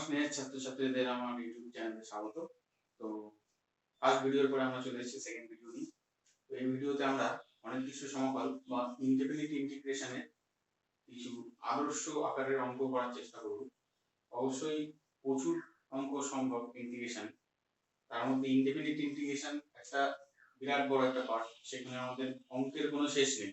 স্নেহের ছাত্রছাত্রীদের আমার ইউটিউব চ্যানেলে স্বাগত। তো ফার্স্ট ভিডিওর পরে আমরা চলে এসেছি সেকেন্ড ভিডিও নিয়ে। তো এই ভিডিওতে আমরা অনির্দিষ্ট সমাকল বা ইনডেফিনিট ইন্টিগ্রেশনের কিছু আদর্শ আকারের অঙ্ক করার চেষ্টা করব। অবশ্যই প্রচুর অঙ্ক সম্ভব ইন্টিগ্রেশন, তার মধ্যে ইনডেফিনিট ইন্টিগ্রেশন একটা বিরাট বড় একটা পার্ট, সেখানে আমাদের অঙ্কের কোনো শেষ নেই।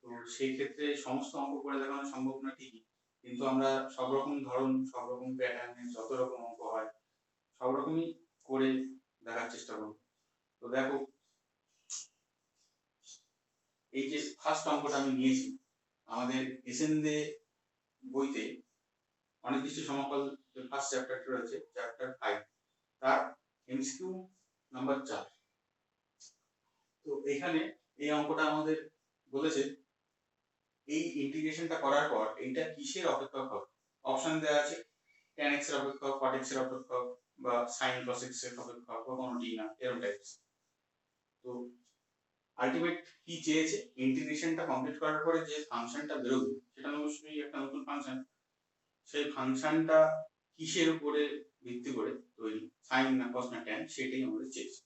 তো সেই ক্ষেত্রে সমস্ত অঙ্ক করে দেখানো সম্ভব না ঠিকই, কিন্তু আমরা সব রকম ধরন, সব রকম প্যাটার্নের যত রকম অঙ্ক হয় সব রকমই করে দেখার চেষ্টা করব। তো দেখো, এই যে ফার্স্ট অঙ্কটা আমি নিয়েছি আমাদের এসএনদে বইতে, অনির্দিষ্ট সমাকল যে ফার্স্ট চ্যাপ্টারটা রয়েছে, চ্যাপ্টার 5, তার এমসিকিউ নাম্বার 4। তো এখানে এই অঙ্কটা আমাদের বলেছে এই ইন্টিগ্রেশনটা করার পর এইটা কিসের অপেক্ষক হবে। অপশন দেওয়া আছে tan x এর অপেক্ষক, cot x এর অপেক্ষক, বা sin cos x এর অপেক্ষক, বা কোনোটি না, এরকম টাইপস। তো আলটিমেট কি চেয়েছে, ইন্টিগ্রেশনটা কমপ্লিট করার পরে যে ফাংশনটা বেরোবে সেটা অবশ্যই একটা নতুন ফাংশন। সেই ফাংশনটা কিসের উপরে ভিত্তি করে তৈরি, সাইন না কস না ট্যান, সেটাই আমাদের চেয়েছে।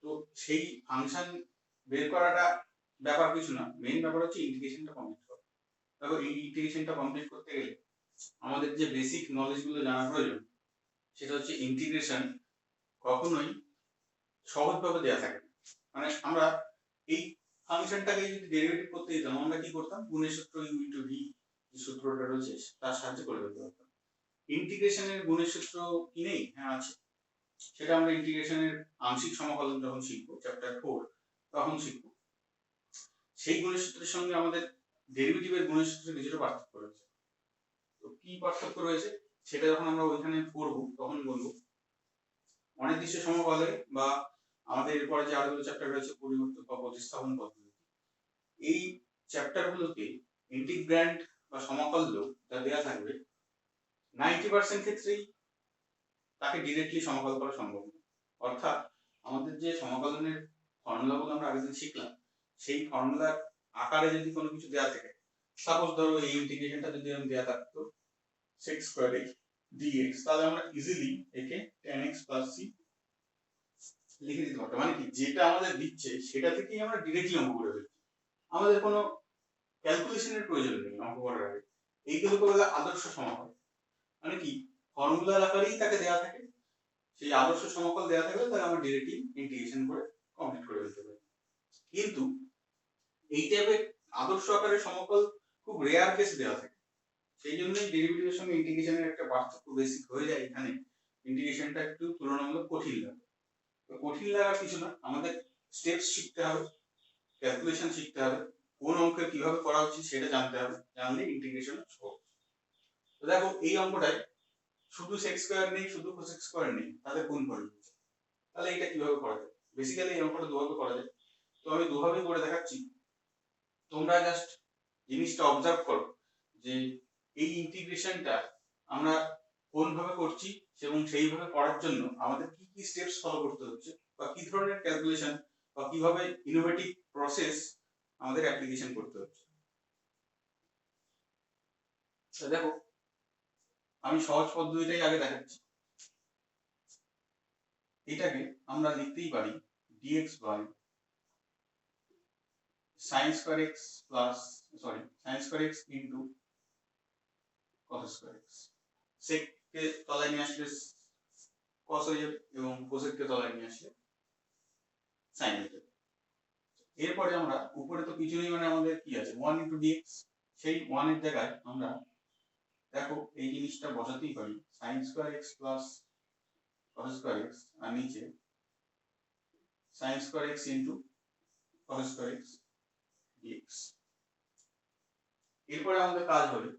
তো সেই ফাংশন বের করাটা ব্যাপার কিছু না, মেইন ব্যাপার হচ্ছে ইন্টিগ্রেশনটা কমপ্লিট করা। দেখো, এই ইন্টিগ্রেশনটা কমপ্লিট করতে গেলে আমাদের যে বেসিক নলেজগুলো জানা প্রয়োজন, সেটা হচ্ছে ইন্টিগ্রেশন কখনোই সহজভাবে দেওয়া থাকে না। মানে আমরা এই ফাংশনটাকে যদি ডেরিভেটিভ করতে দিতাম, আমরা কি করতাম, গুণের সূত্র u ইনটু v যে সূত্রটা রয়েছে তার সাহায্যে করে ফেলতে পারতাম। ইন্টিগ্রেশনের গুণের সূত্র কি নেই? হ্যাঁ আছে। সেটা আমরা ইন্টিগ্রেশনের আংশিক সমাকলন যখন শিখবো, চ্যাপ্টার 4, তখন শিখবো। সেই গুণের সূত্রের সঙ্গে আমাদের ডেরিভেটিভের গুণের সূত্রে কিছুটা পার্থক্য রয়েছে। তো কি পার্থক্য রয়েছে সেটা যখন আমরা ওইখানে পড়বো তখন বলবো। অনির্দিষ্ট সমাকলে বা আমাদের এরপরে যে আরো চ্যাপ্টার রয়েছে পরিবর্তক বা প্রতিস্থাপন পদ্ধতি, এই চ্যাপ্টারগুলোতে ইন্টিগ্র্যান্ড বা সমাকল্য যা দেওয়া থাকবে 90% ক্ষেত্রেই তাকে ডিরেক্টলি সমাকল করা সম্ভব না। অর্থাৎ আমাদের যে সমাকলনের ফর্মুলাগুলো আমরা আগের শিখলাম, সেই ফর্মুলার আকারে যদি কোনো কিছু দেওয়া থাকে, সাপোজ ধরো এই ইন্টিগ্রেশনটা যদি আমি দেওয়া থাকতো sec স্কয়ার x dx, তাহলে আমরা ইজিলি একে tan x c লিখে দিতে পারতাম। মানে কি, যেটা আমাদের দিচ্ছে সেটা থেকেই আমরা ডিরেক্টলি অঙ্ক করে ফেলছি, আমাদের কোনো ক্যালকুলেশনের প্রয়োজন নেই অঙ্ক করার আগে। এইগুলোকে বলে আদর্শ সমাকল। মানে কি, ফর্মুলার আকারেই তাকে দেওয়া থাকে, সেই আদর্শ সমাকল দেওয়া থাকলে তাকে আমরা ডিরেক্টলি ইন্টিগ্রেশন করে কমপ্লিট করে ফেলতে পারি। কিন্তু এই টাইপের আদর্শ আকারের সমাকল খুব রেয়ার কেসে দেওয়া থাকে, সেই জন্যই ডেরিভেটিভের সঙ্গে ইন্টিগ্রেশনের একটা পার্থক্য বেসিক হয়ে যায়। এখানে ইন্টিগ্রেশনটা একটু তুলনামূলক কঠিন লাগে। তো কঠিন লাগার কিছু না, আমাদের স্টেপস শিখতে হবে, ক্যালকুলেশন শিখতে হবে, কোন অঙ্কে কিভাবে করা উচিত সেটা জানতে হবে, জানলে ইন্টিগ্রেশন সহজ। তো দেখো, এই অঙ্কটায় শুধু sec স্কয়ার নেই, শুধু cos স্কয়ার নেই, তাদের গুণ করে দিয়েছে। তাহলে এটা কিভাবে করা যায়? বেসিক্যালি এই অঙ্কটা দুভাবে করা যায়। তো আমি দুভাবেই করে দেখাচ্ছি, তোমরা জাস্ট জিনিসটা অবজার্ভ করো যে এই ইন্টিগ্রেশনটা আমরা কোনভাবে করছি এবং সেইভাবে করার জন্য আমাদের কি কি স্টেপস ফলো করতে হচ্ছে, বা কি ধরনের ক্যালকুলেশন বা কিভাবে ইনোভেটিভ প্রসেস আমাদের অ্যাপ্লিকেশন করতে হচ্ছে। দেখো, আমি সহজ পদ্ধতিটাই আগে দেখাচ্ছি। এটাকে আমরা লিখতেই পারি dx by sin square x plus sin square x into cos square x। sec কে তলায় নিয়ে আসলে cos হয়ে যাবে এবং cosec কে তলায় নিয়ে আসলে sin হয়ে যাবে। এরপরে আমরা উপরে তো কিছু নেই, মানে আমাদের কি আছে 1 ইনটু dx, সেই 1 এর জায়গায় আমরা দেখো এই জিনিসটা বসাতেই পারি sin square x plus cos square x, আর নিচে sin square x into cos square x dx। এরপরে আমাদের কাজ হবে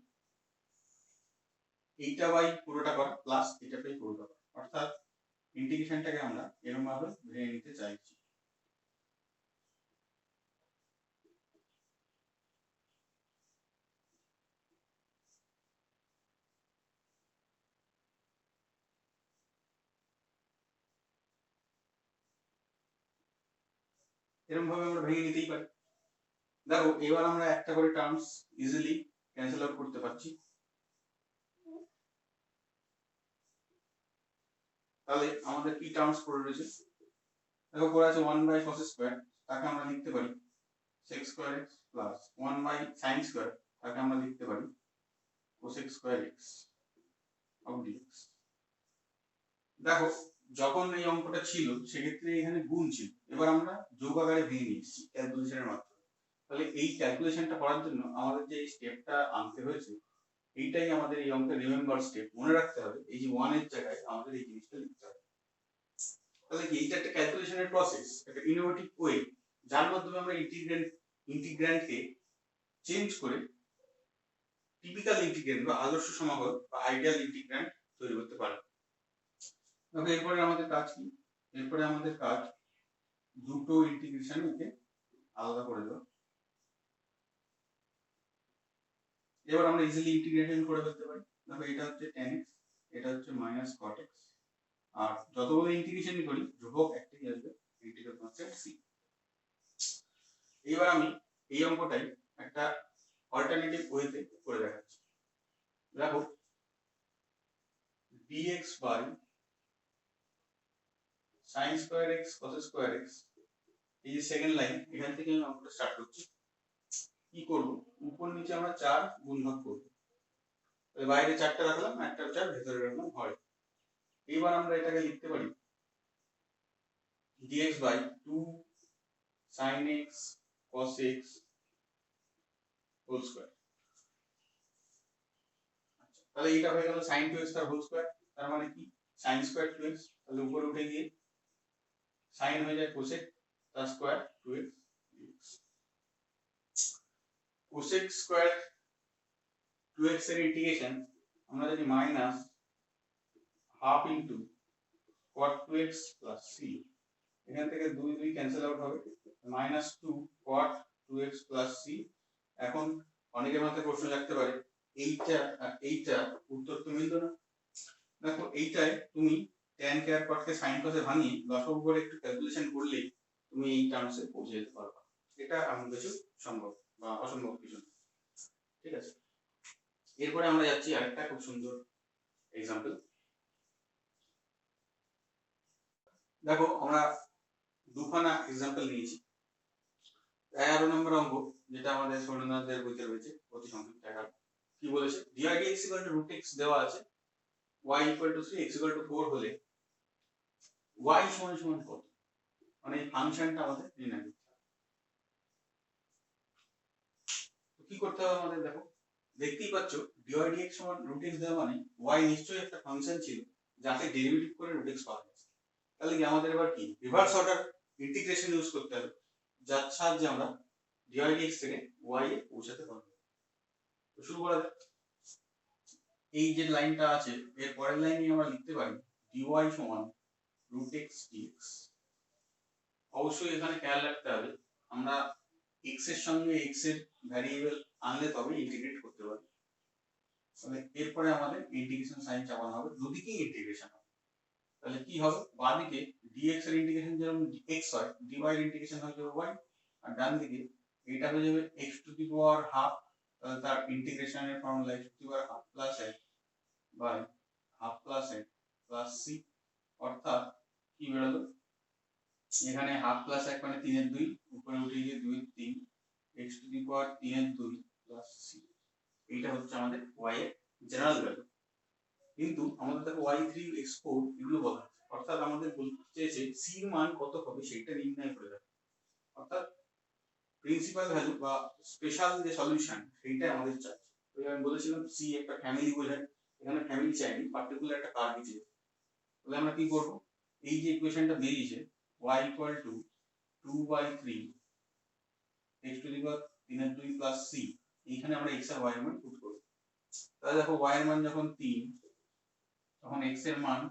এইটা বাই পুরোটা করা প্লাস এটা বাই পুরোটা করা, অর্থাৎ ইন্টিগ্রেশনটাকে আমরা এরকম ভাবে ভেঙে নিতে চাইছি। এরকম ভাবে আমরা ভেঙে নিতেই পারি। দেখো, এবার আমরা একটা করে টার্মস ইজিলি ক্যান্সেল আউট করতে পারছি। তাহলে আমাদের কি টার্মস পড়ে রয়েছে, দেখো পড়ে আছে 1/cos স্কয়ার, তাকে আমরা লিখতে পারি sec square x plus 1/sin square, তাকে আমরা লিখতে পারি cosec square x of dx। দেখো যখন এই অঙ্কটা ছিল সেক্ষেত্রে এখানে গুণ ছিল, এবার আমরা যোগ আকারে ভেঙে নিয়েছি ক্যালকুলেশনের মাধ্যমে। তাহলে এই ক্যালকুলেশনটা করার জন্য আমাদের যে স্টেপটা আনতে হয়েছে এইটাই আমাদের এই অঙ্কের রিমেম্বার স্টেপ, মনে রাখতে হবে এই যে 1 এর জায়গায় আমাদের এই জিনিসটা লিখতে হবে। তাহলে কি এইটা একটা ক্যালকুলেশনের প্রসেস, একটা ইনোভেটিভ ওয়ে যার মাধ্যমে আমরা ইন্টিগ্র্যান্ডকে চেঞ্জ করে টিপিক্যাল ইন্টিগ্র্যান্ড বা আদর্শ সমাকল বা আইডিয়াল ইন্টিগ্র্যান্ড তৈরি করতে পারবো। তবে এরপরে আমাদের কাজ কি, এরপরে আমাদের কাজ দুটো ইন্টিগ্রেশনকে আলাদা করে দেওয়া। এবার আমরা ইজিলি ইন্টিগ্রেশন করে ফেলতে পারি। দেখো এটা হচ্ছে tan x, এটা হচ্ছে -cot x, আর যতগুলো ইন্টিগ্রেশনই করি ধ্রুবক একটাই আসবে, ইন্টিগ্রাল কনস্ট্যান্ট c। এবার আমি এই অঙ্কটাই একটা অল্টারনেটিভ ওয়েতে করে দেখাচ্ছি। দেখো dx by sin square x cos square x, এই যে সেকেন্ড লাইন, এখান থেকে আমি অঙ্কটা স্টার্ট করছি। কি করব, উপর নিচে আমরা 4 গুণ ভাগ করব, বাইরে 4টা রাখলাম, একটা 4 ভেতরে রাখলাম হয়। এবার আমরা এটাকে লিখতে পারি dx by 2 sin x cos x whole square. তাহলে এটা হয়ে গেল sin 2x তার হোল স্কয়ার, তার মানে কি sin স্কয়ার 2x, তাহলে উপরে উঠে গিয়ে sin হয়ে যায় cosec তার square 2x dx। cosec square 2x এর ইন্টিগ্রেশন আমরা জানি minus half into cot 2x plus c, এখান থেকে 2 2 ক্যান্সেল আউট হবে, -2 cot 2x প্লাস c। এখন অনেকের মাথায় প্রশ্ন জাগতে পারে এইটা উত্তর তো মিলতো না। দেখো এইটায় তুমি tan কে আর cot কে sin cos এ ভাঙিয়ে লসাগু করে একটু ক্যালকুলেশন করলেই তুমি এই টার্মসে পৌঁছে যেতে পারবে। এটা এমন কিছু সম্ভব বা অসম্ভব কিছু না, ঠিক আছে। এরপরে আমরা যাচ্ছি আরেকটা খুব সুন্দর এক্সাম্পল। দেখো আমরা দুখানা এক্সাম্পল নিয়েছি। 11 নম্বর অঙ্ক যেটা আমাদের সৌরনাথের বইতে রয়েছে প্রতি সংখ্যক 11, কি বলেছে dy dx √x দেওয়া আছে, y 3 x 4 হলে y সমান কত, মানে এই ফাংশনটা আমাদের নির্ণয় করতে হবে। তো কি করতে হবে আমাদের, দেখো দেখতেই পাচ্ছ dy dx √x দেওয়া মানে y নিশ্চয়ই একটা ফাংশন ছিল যাকে ডেরিভেটিভ করে √x পাওয়া গেছে। তাহলে কি আমাদের এবার কি রিভার্স অর্ডার ইন্টিগ্রেশন ইউজ করতে হবে, যার সাহায্যে আমরা dy dx থেকে y এ পৌঁছাতে পারবো। তো শুরু করা যাক। এই যে লাইনটা আছে এর পরের লাইনে আমরা লিখতে পারি dy সমান √x dx। অবশ্যই এখানে খেয়াল রাখতে হবে আমরা x এর সঙ্গে x এর ভ্যারিয়েবল আনলে তবে ইন্টিগ্রেট করতে পারি। তাহলে এরপরে আমাদের ইন্টিগ্রেশন সাইন চাপানো হবে, দুদিকেই ইন্টিগ্রেশন হবে। তাহলে কি হবে, বাঁদিকে dx এর ইন্টিগ্রেশন যেরকম x হয়, dy এর ইন্টিগ্রেশন হয়ে যাবে y, আর ডান দিকে এটা হয়ে যাবে x to the power half, তাহলে তার ইন্টিগ্রেশনের formula x to the power half plus x by half plus x plus c। অর্থাৎ কি বেরোলো, এখানে হাফ প্লাস 1 মানে 3 এর 2, উপরে উঠে গিয়ে 2 এর 3, x টু দি পাওয়ার 3 এর 2 প্লাস c। এইটা হচ্ছে আমাদের y এর জেনারেল ভ্যালু। কিন্তু আমাদের দেখো y3 x4 এগুলো বলা আছে, অর্থাৎ আমাদের বলতে চেয়েছে c এর মান কত হবে সেটা নির্ণয় করে দেবে। অর্থাৎ প্রিন্সিপাল ভ্যালু বা স্পেশাল যে সলিউশন সেইটা আমাদের চাই। তো আমি বলেছিলাম c একটা ফ্যামিলি বোঝায়, এখানে ফ্যামিলি চাইনি, পার্টিকুলার একটা কার্ভ দিয়েছে। তাহলে আমরা কি করব, এই যে ইকুয়েশনটা বেরিয়েছে y 2/3 x টু দি পাওয়ার 3 এর 2 প্লাস c, এইখানে আমরা x আর y এর মান পুট করব। তাহলে দেখো y এর মান যখন 3 তখন x এর মান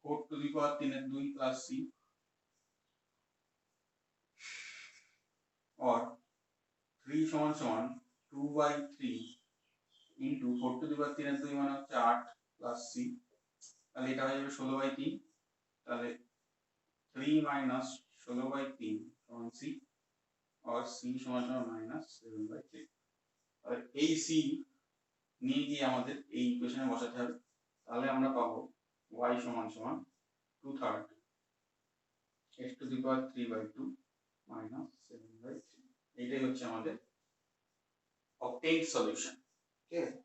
4 টু দি পাওয়ার 3 এর 2 প্লাস c, और 3 সমান 2/3 ইনটু 4 টু দি পাওয়ার 3 এর 2 মানে হচ্ছে 8 প্লাস c, তাহলে এটা হয়ে যাবে 16/3। তাহলে 3 মাইনাস 16/3 সমান c, और c সমান -7/3। আর এই c নিয়ে গিয়ে আমাদের এই ইকুয়েশনে বসাতে হবে। তাহলে আমরা পাবো y সমান সমান 230 x to the power 3/2 minus 7/3। এইটাই হচ্ছে আমাদের অবটেইন সলিউশন। ঠিক আছে,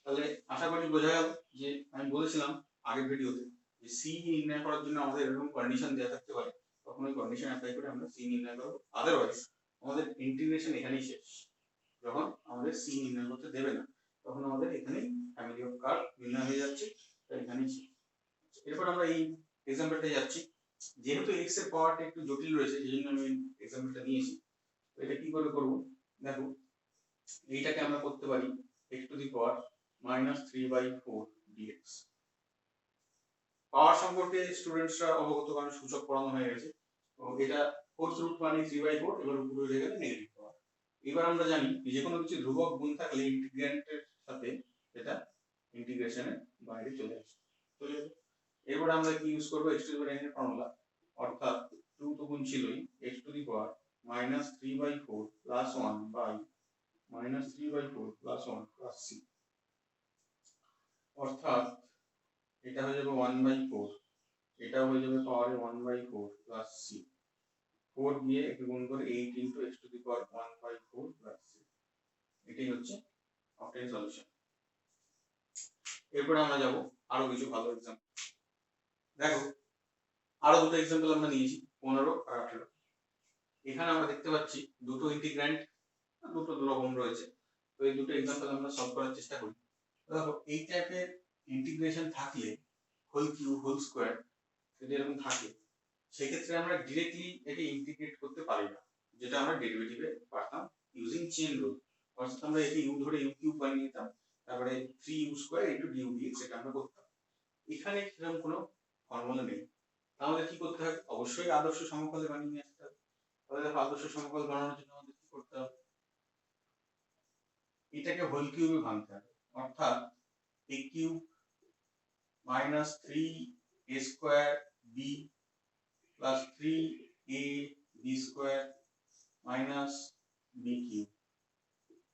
তাহলে আশা করি বোঝা গেল যে আমি বলেছিলাম আগের ভিডিওতে যে সি নির্ণয় করার জন্য আমাদের এরকম কন্ডিশন দেওয়া থাকতে পারে, তখন ওই কন্ডিশন অ্যাপ্লাই করে আমরা সি নির্ণয় করব। আদারওয়াইজ আমাদের ইন্টিগ্রেশন এখানেই শেষ। যখন আমাদের সি নির্ণয় করতে দেবে না তখন আমাদের এখানেই ফ্যামিলি অফ কার্ভ নির্ণয় হয়ে যাচ্ছে, তাই এখানেই শেষ। এরপর আমরা এই এক্সাম্পলটা যাচ্ছি। যেহেতু এক্স এর পাওয়ারটা একটু জটিল রয়েছে সেই জন্য আমি এক্সাম্পলটা নিয়েছি। তো এটা কি করে করব, দেখো এইটাকে আমরা করতে পারি x to the power -3/4 dx। পাওয়ার সম্পর্কে স্টুডেন্টসরা অবগত, কারণ সূচক পড়ানো হয়ে গেছে। তো এটা ফোর্থ রুট মানে 3/4, এবার উপরে হয়ে গেলে নেগেটিভ পাওয়ার। এবার আমরা জানি যে কোনো কিছু ধ্রুবক গুণ থাকলে ইন্টিগ্র্যান্টের সাথে এটা ইন্টিগ্রেশনের বাইরে চলে আসে। এরপর আমরা কি ইউজ করব, x to the power n এর ফর্মুলা, অর্থাৎ 2 তো গুণ ছিলই, x to the power -3/4 plus 1 by -3/4 plus 1 plus c, অর্থাৎ এটা হয়ে যাবে 1/4, এটাও হয়ে যাবে পাওয়ারে 1/4 প্লাস c, 4 দিয়ে একে গুণ করে 8 into x to the power 1/4 plus c। এটাই হচ্ছে অবটেইন সলিউশন। এরপর আমরা যাব আরো কিছু ভালো एग्जांपल। দেখো আরো দুটো एग्जांपल আমরা নিয়েছি 15 আর 18। এখানে আমরা দেখতে পাচ্ছি দুটো ইন্টিগ্র্যান্ড, দুটো রকম রয়েছে। তো এই দুটো एग्जांपल আমরা সলভ করার চেষ্টা করি। দেখো এই টাইপের ইন্টিগ্রেশন থাকলে হোল কিউব হোল স্কয়ার যদি এরকম থাকে, সেক্ষেত্রে আমরা ডিরেক্টলি একে ইন্টিগ্রেট করতে পারি না, যেটা আমরা ডেরিভেটিভে পারতাম ইউজিং চেইন রুল। অর্থাৎ আমরা একে ইউ ধরে ইউ কিউব বানিয়ে নিতাম, তারপরে 3u square into du dx এটা আমরা করতাম। এখানে সেরকম কোনো ফর্মুলা নেই, তাহলে কি করতে হবে, অবশ্যই আদর্শ সমকলে বানিয়ে নিয়ে আসতে হবে। তাহলে দেখো আদর্শ সমকল বানানোর জন্য আমাদের কি করতে হবে, এটাকে হোল কিউবে ভাঙতে হবে, অর্থাৎ a cube minus 3a square b plus 3ab square minus b cube,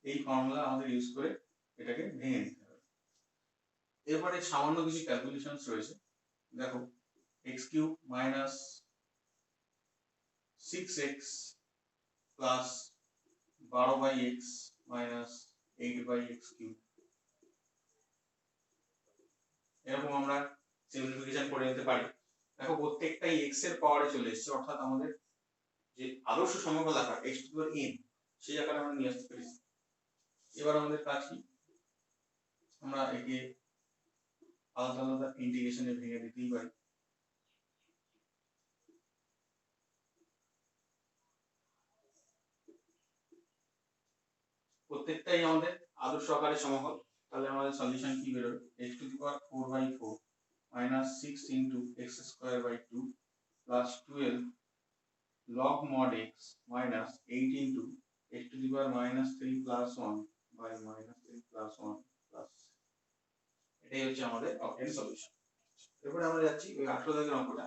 এই ফর্মুলা আমাদের ইউজ করে এটাকে ভেঙে নিতে হবে। এরপরে সামান্য কিছু ক্যালকুলেশনস রয়েছে। দেখো x cube minus 6x plus 12/x minus 8/x cube, এরকম আমরা সিম্পলিফিকেশন করে নিতে পারি। দেখো প্রত্যেকটাই x এর পাওয়ারে চলে এসেছে, অর্থাৎ আমাদের যে আদর্শ সমকল আকার x to the power n সেই আকারে আমরা নিয়ে আসতে পেরেছি। এবার আমাদের কাজ কি, আমরা একে আলাদা আলাদা ইন্টিগ্রেশনে ভেঙে দিতেই পারি। প্রত্যেকটাই আমাদের আদর্শ আকারের সমকল, তাহলে আমাদের সলিউশন কি বেরোবে, x to the power 4/4 minus 6 into x square by 2 plus 12 log mod x minus 8 into x to the power minus 3 plus 1 by minus 3 plus 1 plus, এটাই হচ্ছে আমাদের অবটেইন সলিউশন। এরপরে আমরা যাচ্ছি ওই 18 দাগের অঙ্কটা।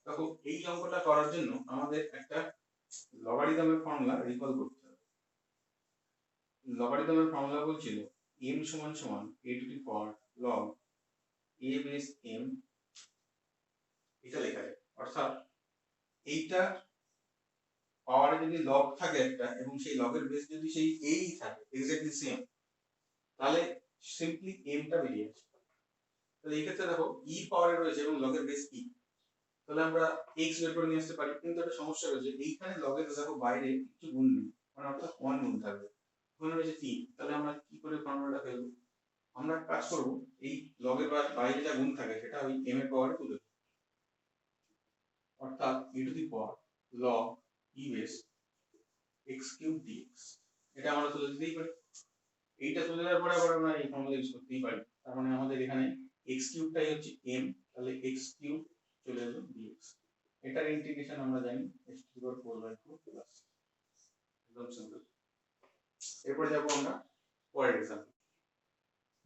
দেখো এই অঙ্কটা করার জন্য আমাদের একটা লগারিদমের ফর্মুলা রিকল করতে হবে। লগারিদমের ফর্মুলা বলছিল m সমান সমান a to the power log a base m, এটা লেখা যায়, অর্থাৎ এইটা পাওয়ারে যদি লগ থাকে একটা এবং সেই লগের বেস যদি সেই a ই থাকে এক্স্যাক্টলি সেম, তাহলে সিম্পলি m টা বেরিয়ে আসে। তাহলে এই ক্ষেত্রে দেখো e পাওয়ারে রয়েছে এবং লগের বেস e, তাহলে আমরা x বের করে নিয়ে আসতে পারি। কিন্তু একটা সমস্যা রয়েছে, এইখানে লগের দেখো বাইরে কিছু গুণ নেই, মানে অর্থাৎ 1 গুণ থাকবে, ওখানে রয়েছে 3, তাহলে আমরা কি করে ফর্মুলাটা ফেলবো, আমরা কাজ করব এই লগের বাইরে যা গুণ থাকে সেটা ওই m এর পাওয়ারে তুলে দেব, অর্থাৎ e two the power log e base x cube dx, এটা আমরা তুলে দিতেই পারি। এইটা তুলে দেওয়ার পরে আবার আমরা এই ফর্মুলা ইউজ করতেই পারি। তার মানে আমাদের এখানে x কিউবটাই হচ্ছে m, তাহলে x কিউব চলে এলো dx, এটার ইন্টিগ্রেশন আমরা জানি x to the power 4/4 plus, একদম সিম্পল। এরপর যাব আমরা পরের एग्जांपल।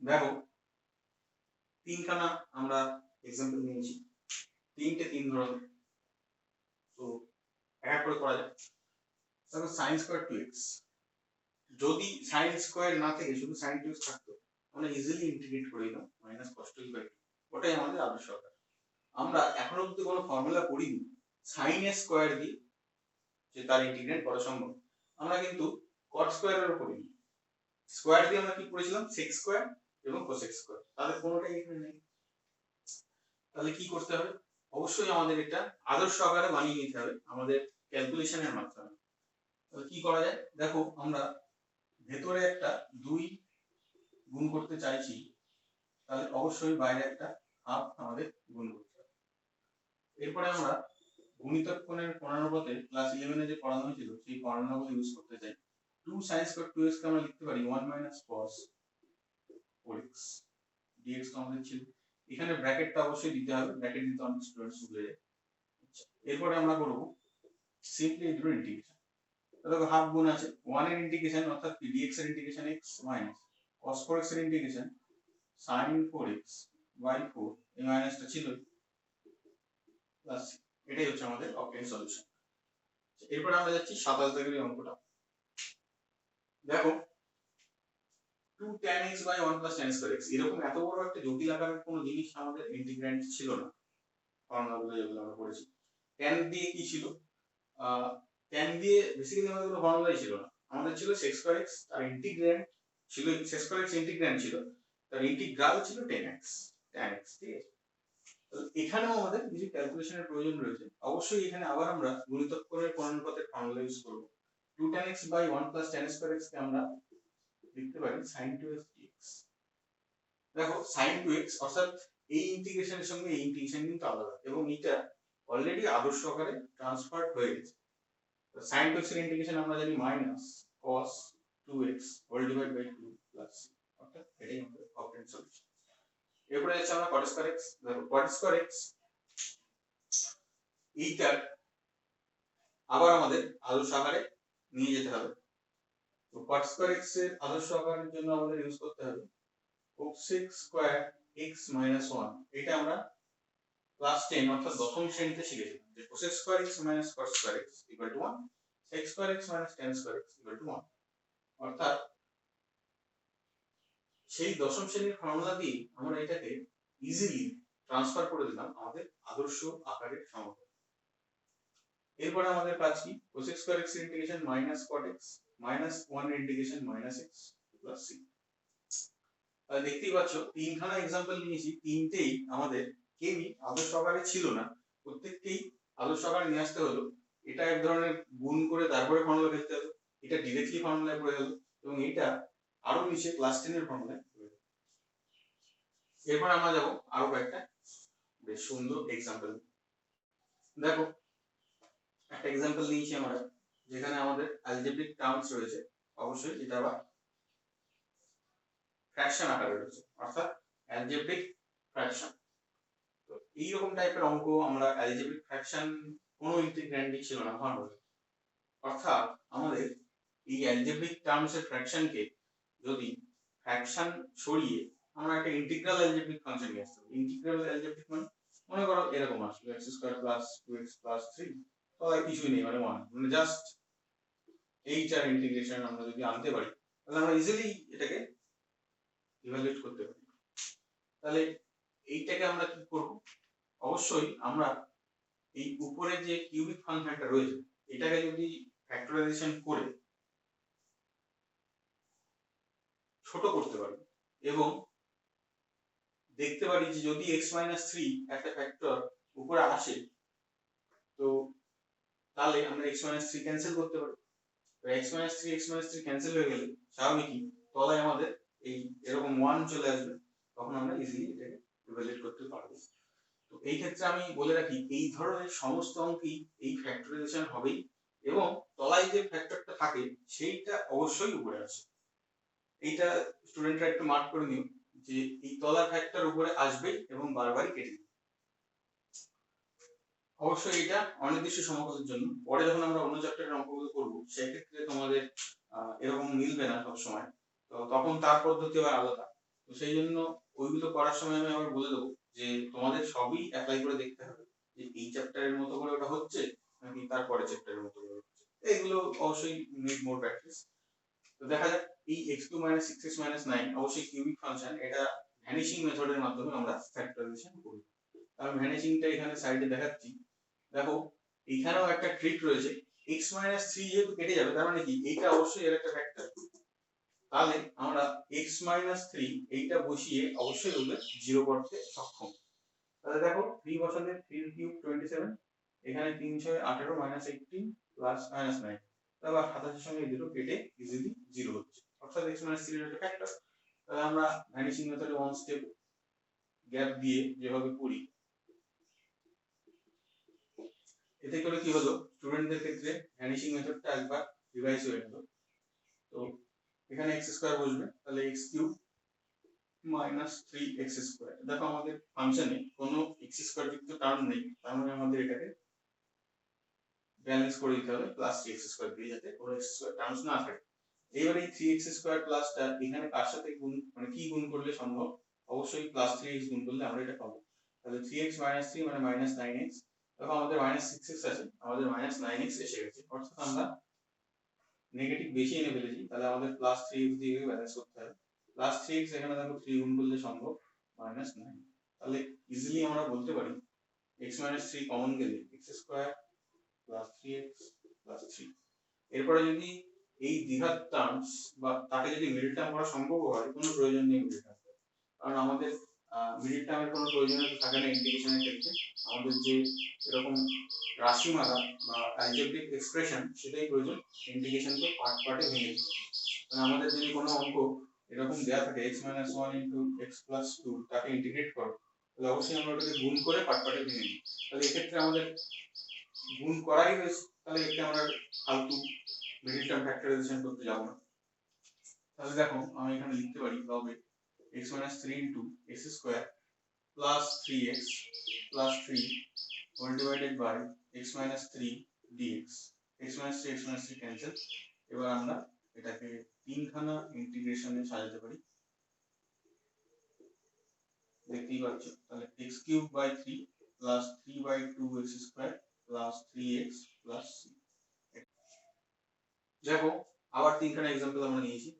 দেখো তিনখানা আমরা एग्जांपल নিয়েছি, তিনটে তিন ধরনের, তো এক করে করা যায়। দেখো sin স্কয়ার 2x, যদি sin স্কয়ার না থেকে শুধু sin 2x থাকতো আমরা ইজিলি ইন্টিগ্রেট করে দিতাম মাইনাস cos 2x/2, ওটাই আমাদের আদর্শ আকার। আমরা এখনো অব্দি কোনো ফর্মুলা পড়িনি সাইন এর স্কোয়ার দিয়ে যে তার ইন্টিগ্রেট করা সম্ভব। আমরা কিন্তু কট স্কোয়ারেরও পড়িনি। স্কোয়ার দিয়ে আমরা কি পড়েছিলাম সেক স্কোয়ার এবং কোসেক স্কোয়ার, তাদের কোনোটাই এখানে নেই। তাহলে কি করতে হবে, অবশ্যই আমাদের এটা আদর্শ আকারে বানিয়ে নিতে হবে আমাদের ক্যালকুলেশনের মাধ্যমে। তাহলে কি করা যায়, দেখো আমরা ভেতরে একটা 2 গুণ করতে চাইছি, তাহলে অবশ্যই বাইরে একটা হাফ আমাদের গুণ করতে হবে। এরপরে আমরা গুণিতক কোণের পড়ানোতে ক্লাস 11 এ যে পড়ানো হয়েছিল সেই পড়ানোগুলো ইউজ করতে চাই। 2 sin স্কয়ার 2x কে আমরা লিখতে পারি 1 cos 4x dx তো আমাদের ছিল। এখানে ব্র্যাকেটটা অবশ্যই দিতে হবে, ব্র্যাকেট দিতে অনেক স্টুডেন্টস ভুলে যায়। এরপরে আমরা করব সিম্পলি এর ইন্টিগ্রেশন। তাহলে হাফ গুণ আছে 1 এর ইন্টিগ্রেশন অর্থাৎ dx এর integration x minus cos 4x এর ইন্টিগ্রেশন sin 4x বাই 4 এই মাইনাসটা ছিল প্লাস, এটাই হচ্ছে আমাদের অপটিমাল সলিউশন। এরপর আমরা যাচ্ছি 27 দাগের অঙ্কটা। দেখো 2 tan x by 1 plus tan square x, এরকম এত বড় একটা জটিল আকারের কোনো জিনিস আমাদের ইন্টিগ্র্যান্ড ছিল না ফর্মুলাগুলো যেগুলো আমরা পড়েছি। tan দিয়ে কি ছিল, tan দিয়ে বেসিক্যালি আমাদের কোনো ফর্মুলাই ছিল না, আমাদের ছিল sec square x, তার ইন্টিগ্র্যান্ড ছিল sec square x ইন্টিগ্র্যান্ড ছিল, তার ইন্টিগ্রাল ছিল tan x, ঠিক আছে। এখানেও আমাদের কিছু ক্যালকুলেশনের প্রয়োজন রয়েছে। অবশ্যই এখানে আবার আমরা গুণিতক করে পূর্ণানুপাতের ফর্মুলা ইউজ করব। 2 tan x by 1 plus tan square x কে আমরা লিখতে পারি sin 2x dx। দেখো sin 2x অর্থাৎ এই ইন্টিগ্রেশনের সঙ্গে এই ইন্টিগ্রেশন কিন্তু আলাদা এবং এটা অলরেডি আদর্শ আকারে ট্রান্সফার হয়ে গেছে। তো sin 2x এর ইন্টিগ্রেশন আমরা জানি minus cos 2x whole divide by 2 plus, অর্থাৎ এটাই আমাদের অপটিমাল সলিউশন। এরপরে যাচ্ছে আমরা cot square x। দেখো cot square x এইটা আবার আমাদের আদর্শ আকারে নিয়ে যেতে হবে। তো cot square x এর আদর্শ আকারের জন্য আমাদের ইউজ করতে হবে cosec square x minus 1। এটা আমরা ক্লাস 10 অর্থাৎ দশম শ্রেণীতে শিখেছিলাম যে cosec square x minus cot square x equal to 1, sec square x minus tan square x equal to 1। অর্থাৎ সেই দশম শ্রেণীর ফর্মুলা দিয়ে আমরা এটাকে ইজিলি ট্রান্সফার করে দিলাম আমাদের আদর্শ আকারের সমাধান। এরপরে আমাদের কাজ কি, cosec square x এর integration minus cot x minus 1 এর integration minus x plus c। তাহলে দেখতেই পাচ্ছ তিনখানা एग्जांपल নিয়েছি, তিনটেই আমাদের কেউই আদর্শ আকারে ছিল না, প্রত্যেককেই আদর্শ আকারে নিয়ে আসতে হলো। এটা এক ধরনের গুণ করে তারপরে ফর্মুলা লিখতে হলো, এটা डायरेक्टली ফর্মুলায় পড়ে গেল এবং এটা আরো নিচে ক্লাস 10 এর ফর্মুলায় পড়ে গেল। এরপর আমরা যাব আরো কয়েকটা বেশ সুন্দর एग्जांपल। দেখো একটা एग्जांपल নিয়েছি আমরা যেখানে আমাদের অ্যালজেব্রিক টার্মস রয়েছে, অবশ্যই এটা আবার ফ্র্যাকশন আকারে রয়েছে অর্থাৎ অ্যালজেব্রিক ফ্র্যাকশন। তো এই রকম টাইপের অঙ্ক আমরা অ্যালজেব্রিক ফ্র্যাকশন কোনো ইন্টিগ্র্যান্ডই ছিল না ফর্মুলা, অর্থাৎ আমাদের এই অ্যালজেব্রিক টার্মস এর ফ্র্যাকশনকে যদি ফ্র্যাকশন সরিয়ে আমরা একটা ইন্টিগ্রাল অ্যালজেব্রিক ফাংশন নিয়ে আসতে পারি। ইন্টিগ্রাল অ্যালজেব্রিক মানে মনে করো এরকম আসলো x square plus 2x plus 3, তাহলে কিছুই নেই মানে 1, মানে জাস্ট এইটার ইন্টিগ্রেশন আমরা যদি আনতে পারি তাহলে আমরা ইজিলি এটাকে ইভালুয়েট করতে পারি। তাহলে এইটাকে আমরা কি করব, অবশ্যই আমরা এই উপরে যে কিউবিক ফাংশনটা রয়েছে এটাকে যদি ফ্যাক্টরাইজেশন করে ছোট করতে পারি এবং দেখতে পারি যে যদি x - 3 একটা ফ্যাক্টর উপরে আসে তো তাহলে আমরা x - 3 ক্যান্সেল করতে পারি। তো x - 3 ক্যান্সেল হয়ে গেলে স্বাভাবিকই তলায় আমাদের এই এরকম 1 চলে আসবে, তখন আমরা ইজিলি এটাকে ইভালুয়েট করতে পারবো। তো এই ক্ষেত্রে আমি বলে রাখি এই ধরনের সমস্ত অঙ্কই এই ফ্যাক্টরাইজেশন হবেই এবং তলায় যে ফ্যাক্টরটা থাকে সেইটা অবশ্যই উপরে আসে। এইটা স্টুডেন্টরা একটু মার্ক করে নিও যে এই তলার ফ্যাক্টর উপরে আসবে এবং বারবারই কেটে যাবে। অবশ্যই এটা অনির্দিষ্ট সমকলের জন্য। পরে যখন আমরা অন্য চ্যাপ্টারের অঙ্কগুলো করব সেই ক্ষেত্রে তোমাদের এরকম মিলবে না সব সময়, তো তখন তার পদ্ধতি আবার আলাদা। তো সেই জন্য ওইগুলো করার সময় আমি আবার বলে দেবো যে তোমাদের সবই অ্যাপ্লাই করে দেখতে হবে যে এই চ্যাপ্টারের মতো করে ওটা হচ্ছে নাকি তারপরে চ্যাপ্টারের মতো করে হচ্ছে। এগুলো অবশ্যই নিড মোর প্র্যাকটিস। তো দেখা যাক এই x2 - 6x - 9 অবশ্যই কিউবিক ফাংশন, এটা ভ্যানিশিং মেথডের মাধ্যমে আমরা ফ্যাক্টরাইজেশন করি। আমি ভ্যানিশিংটা এখানে সাইডে দেখাচ্ছি। দেখো এখানেও একটা ট্রিক রয়েছে, x - 3 যেহেতু কেটে যাবে তার মানে কি এইটা অবশ্যই এর একটা ফ্যাক্টর, তাহলে আমরা x - 3 এইটা বসিয়ে অবশ্যই ওদের 0 করতে সক্ষম। তাহলে দেখো 3 বসালে 3 কিউব 27, এখানে 3 6 18 -18 প্লাস -9, তাহলে 27 এর সঙ্গে এই দুটো কেটে ইজিলি 0 হচ্ছে, অর্থাৎ x - 3 এর একটা ফ্যাক্টর। তাহলে আমরা ভ্যানিশিং মেথডে ওয়ান স্টেপ গ্যাপ দিয়ে যেভাবে করি, এতে করে কি হলো স্টুডেন্টদের ক্ষেত্রে ভ্যানিশিং মেথডটা একবার রিভাইজ হয়ে গেল। তো এখানে x স্কয়ার বসবে, তাহলে x কিউব -3x²। দেখো আমাদের ফাংশনে কোনো x স্কয়ার যুক্ত টার্ম নেই, তার মানে আমাদের এটাকে ব্যালেন্স করে দিতে হবে প্লাস 3x² দিয়ে, যাতে কোনো x স্কয়ার টার্মস না থাকে। এবারে এই 3x² প্লাসটা এখানে কার সাথে গুণ, মানে কি গুণ করলে সম্ভব, অবশ্যই প্লাস 3x গুণ করলে আমরা এটা পাবো। তাহলে 3x - 3 মানে -9x, দেখো আমাদের -6x আছে, আমাদের -9x এসে গেছে, অর্থাৎ আমরা নেগেটিভ বেশি এনে ফেলেছি, তাহলে আমাদের প্লাস 3x দিয়ে ব্যালেন্স করতে হবে। প্লাস 3x এখানে দেখো 3 গুণ করলে সম্ভব -9, তাহলে ইজিলি আমরা বলতে পারি x - 3 কমন গেলে x² প্লাস 3x প্লাস 3। এরপরে যদি এই দ্বিঘাত টার্মস বা তাকে যদি মিডল টার্ম করা সম্ভব হয়, কোনো প্রয়োজন নেই মিডল টার্ম, কারণ আমাদের মিডল টার্মের কোনো প্রয়োজনীয়তা থাকে না ইন্টিগ্রেশনের ক্ষেত্রে। আমাদের যে এরকম রাশিমালা বা অ্যালজেব্রিক এক্সপ্রেশন সেটাই প্রয়োজন, ইন্টিগ্রেশনকে পার্ট পার্টে ভেঙে দিতে। মানে আমাদের যদি কোনো অঙ্ক এরকম দেওয়া থাকে x - 1 ইন্টু x প্লাস 2, তাকে ইন্টিগ্রেট করো, তাহলে অবশ্যই আমরা ওটাকে গুণ করে পার্ট পার্টে ভেঙে দিই। তাহলে এক্ষেত্রে আমাদের গুণ করাই হয়েছে, তাহলে এতে আমরা ফালতু মিডল টার্ম ফ্যাক্টরাইজেশন করতে যাব না। তাহলে দেখো আমি এখানে লিখতে পারি তবে x - 3 into x² plus 3x plus 3 whole divided by x - 3 dx। x - 3 x - 3 cancel. এবার আমরা এটাকে তিনখানা ইন্টিগ্রেশনে সাজাতে পারি, দেখতেই পাচ্ছ। তাহলে x³/3 plus 3/2x² plus 3x plus c। দেখো আবার তিনখানা एग्जांपल আমরা নিয়েছি।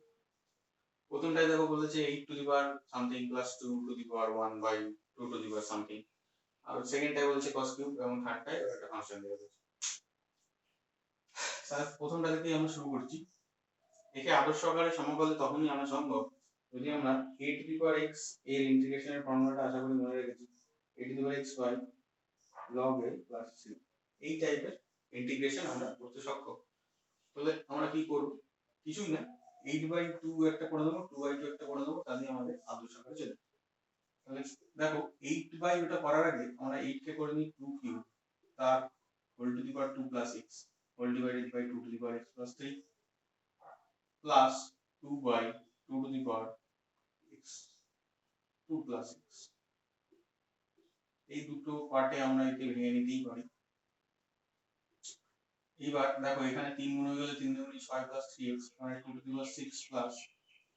প্রথমটাই দেখো বলেছে 8 to the power something plus 2 to the power 1/2 to the power something, আর সেকেন্ডটাই বলেছে cos কিউব, এবং থার্ডটাই একটা ফাংশন দেওয়া আছে। তাহলে প্রথমটা থেকে আমরা শুরু করছি। একে আদর্শ আকারে সমাকলে তখনই আনা সম্ভব যদি আমরা a to the power x এর ইন্টিগ্রেশনের ফর্মুলাটা আশা করি মনে রেখেছি, a to the power x by log a plus c, এই টাইপের ইন্টিগ্রেশন আমরা করতে সক্ষম। তাহলে আমরা কি করব, কিছুই না, 8/2 একটা করে দেবো, 2/2 একটা করে দেবো, তাহলে আমাদের আদর্শ আকারে চলে। তাহলে দেখো 8 ওটা করার আগে আমরা 8 কে করে নিই 2 কিউব, তার whole to the power 2 plus x whole divided by 2 to the power x plus 3 plus 2/2 to the power x 2 plus x। এই দুটো পার্টে আমরা একে ভেঙে নিতেই পারি। এবার দেখো এখানে 3 গুণ হয়ে গেলে 3 দুগুণে 6 প্লাস 3x মানে 2 to the power 6 plus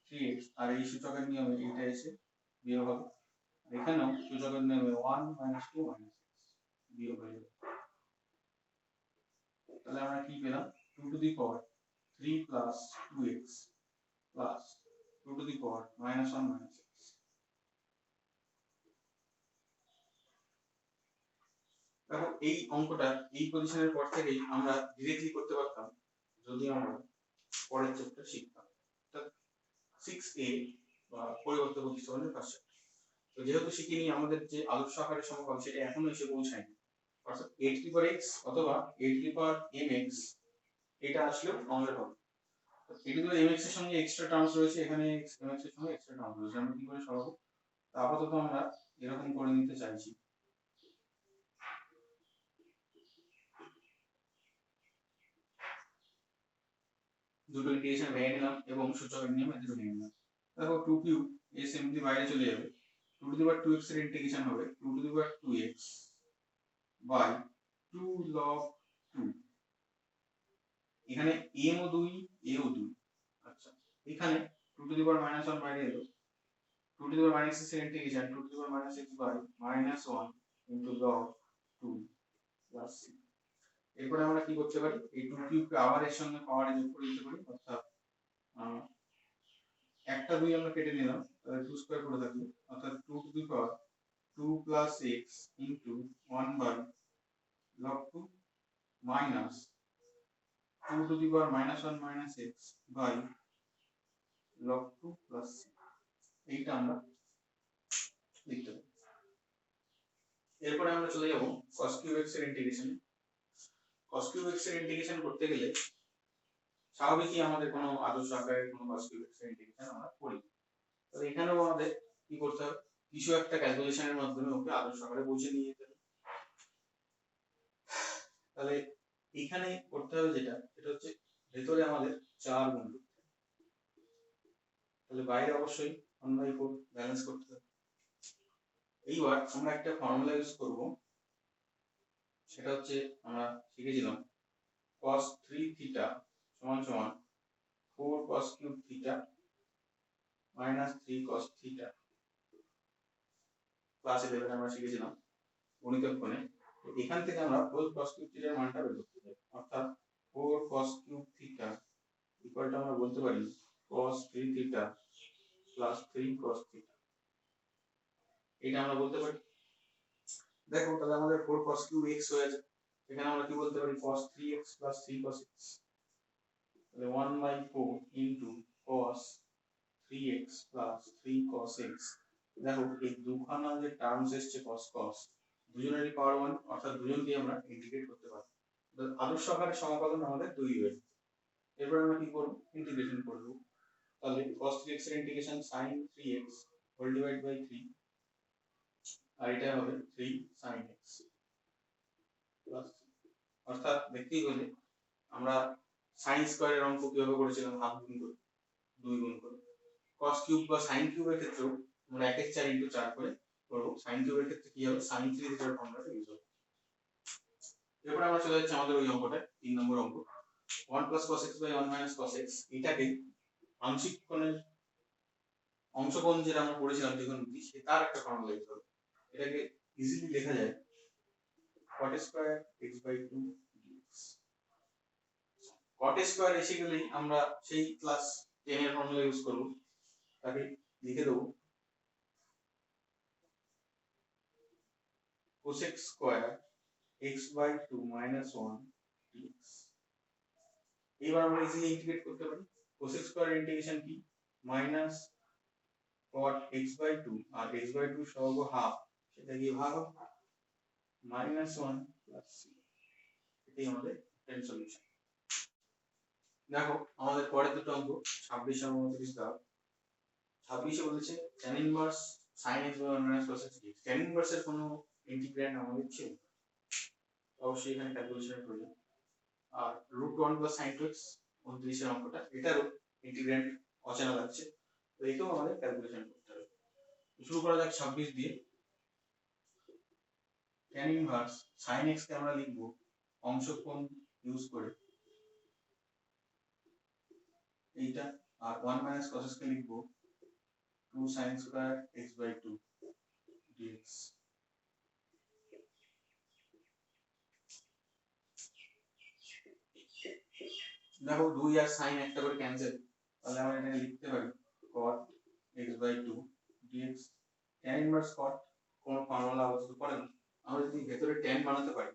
3x, আর এই সূচকের নিয়মে এটা এসে বিয়োগ হবে, এখানেও সূচকের নিয়মে 1 - 2 - x বিয়োগ হয়ে যাবে। তাহলে আমরা কি পেলাম, 2 to the power 3 plus 2x plus 2 to the power -1 - x। দেখো এই অঙ্কটা এই পজিশনের পর থেকেই আমরা ডিরেক্টলি করতে পারতাম যদি আমরা পরের চ্যাপ্টার শিখতাম, অর্থাৎ 6a বা পরিবর্তন প্রতিস্থাপনের ফার্স্ট চ্যাপ্টার। তো যেহেতু শিখিনি, আমাদের যে আদর্শ আকারের সমীকরণ সেটা এখনো এসে পৌঁছায়নি, অর্থাৎ a to the power x অথবা a to the power mx, এটা আসলেও আমাদের হবে। a to the power mx এর সঙ্গে এক্সট্রা টার্মস রয়েছে, এখানে mx এর সঙ্গে এক্সট্রা টার্মস রয়েছে, আমরা কি করে সরাবো, আপাতত আমরা এরকম করে নিতে চাইছি। দুটো ইন্টিগ্রেশন ভেঙে নিলাম এবং সূচকের নিয়ম এদের ভেঙে নিলাম। দেখো 2 কিউব এ সিম্পলি বাইরে চলে যাবে, 2 টু দি পাওয়ার 2x এর ইন্টিগ্রেশন হবে 2 to the power 2x by 2 log 2। এখানে m ও 2 a ও 2। আচ্ছা এখানে 2 টু দি পাওয়ার -1 বাইরে এলো, 2 টু দি পাওয়ার -x এর integration 2 to the power -x by -1 into log 2 plus c। এরপরে আমরা কি করতে পারি, এই 2 কিউবকে আবার এর সঙ্গে পাওয়ারে যোগ করে দিতে পারি, অর্থাৎ একটা 2 আমরা কেটে নিলাম, তাহলে 2 স্কয়ার করে থাকবে, অর্থাৎ 2 to the power 2 plus x into 1 by log 2 minus 2 to the power minus 1 minus x by log 2 plus c। এইটা আমরা লিখতে পারি। এরপরে আমরা চলে যাব cos কিউব x এর ইন্টিগ্রেশন। cos কিউব x এর ইন্টিগ্রেশন করতে গেলে স্বাভাবিকই আমাদের কোনো আদর্শ আকারের কোনো cos কিউব x এর ইন্টিগ্রেশন আমরা করি। তাহলে এখানেও আমাদের কি করতে হবে, কিছু একটা ক্যালকুলেশনের মাধ্যমে ওকে আদর্শ আকারে পৌঁছে নিয়ে যেতে হবে। তাহলে এখানে করতে হবে যেটা, সেটা হচ্ছে ভেতরে আমাদের 4 গুণ করতে হবে, তাহলে বাইরে অবশ্যই 1/4 ব্যালেন্স করতে হবে। এইবার আমরা একটা ফর্মুলা ইউজ করব, সেটা হচ্ছে আমরা শিখেছিলাম cos 3 থিটা সমান সমান 4 cos cube theta minus 3 cos theta. Class 11 আমরা শিখেছিলাম গণিতের কোণে। এখান থেকে আমরা 4 cos কিউব থিটার মানটা বের করতে পারি, অর্থাৎ 4 cos কিউব থিটা ইকুয়ালটা আমরা বলতে পারি cos 3 theta plus 3 cos theta. এটা আমরা বলতে পারি। দেখো তাহলে আমাদের 4 cos কিউব x হয়ে যাবে, এখানে আমরা কি বলতে পারি cos 3x plus 3 cos x, তাহলে 1/4 into cos 3x plus 3 cos x। দেখো এই দুখানা যে টার্মস এসছে cos cos দুজনেরই পাওয়ার 1, অর্থাৎ দুজনকে আমরা ইন্টিগ্রেট করতে পারি। আদর্শ আকারে সমাকলন আমাদের তৈরি হয়েছে। এরপর আমরা কি করব, ইন্টিগ্রেশন করব। তাহলে cos 3x এর integration sin 3x whole divide by 3, আর এটা হবে 3 sin x প্লাস, অর্থাৎ দেখতেই পেলে আমরা sin স্কয়ারের অঙ্ক কিভাবে করেছিলাম, হাফ গুণ করে 2 গুণ করে। cos কিউব বা sin কিউবের ক্ষেত্রেও আমরা 1 4 ইনটু 4 করে করব। sin কিউবের ক্ষেত্রে কি হবে, sin 3 থিটার ফর্মুলাটা ইউজ হবে। এরপর আমরা চলে যাচ্ছি আমাদের ওই অঙ্কটা, 3 নম্বর অঙ্ক 1 cos x 1 cos x। এটাকে আংশিক কোণের অংশকোণ যেটা আমরা পড়েছিলাম ত্রিকোণমিতি, সে তার একটা ফর্মুলা ইউজ হবে। এটাকে ইজিলি লেখা যায় cot square x/2 dx। cot square এসে গেলেই আমরা সেই ক্লাস 10 এর ফর্মুলা ইউজ করব, তাকে লিখে দেব cosec স্কয়ার x/2 1 dx। এবার আমরা ইজিলি ইন্টিগ্রেট করতে পারি। cosec স্কয়ার ইন্টিগ্রেশন কি, মাইনাস cot x/2 আর x/2 সহগ হাফ, সেটা কি ভাগ -1 প্লাস c। এটাই আমাদের টেন সলিউশন। দেখো আমাদের পরের দুটো অঙ্ক 26 এবং 29 দাও। 26 এ বলেছে tan inverse sin x / 1 cos x dx। tan inverse এর কোনো ইন্টিগ্র্যান্ড আমাদের ছিল, অবশ্যই এখানে ক্যালকুলেশনের প্রয়োজন। আর √1 + sin 2x 29 এর অঙ্কটা, এটারও ইন্টিগ্র্যান্ড অচেনা লাগছে, তো এটাও আমাদের ক্যালকুলেশন করতে হবে। শুরু করা যাক 26 দিয়ে। tan ইনভার্স sin x কে আমরা লিখব অংশকোণ ইউজ করে এইটা, আর 1 cos x কে লিখব 2 sin স্কয়ার x/2 dx। দেখো 2 আর sin একটা করে ক্যান্সেল, তাহলে আমরা এখানে লিখতে পারি cot x/2 dx। tan inverse cot কোন ফর্মুলা আলোচনা করে না, আমরা যদি ভেতরে tan বানাতে পারি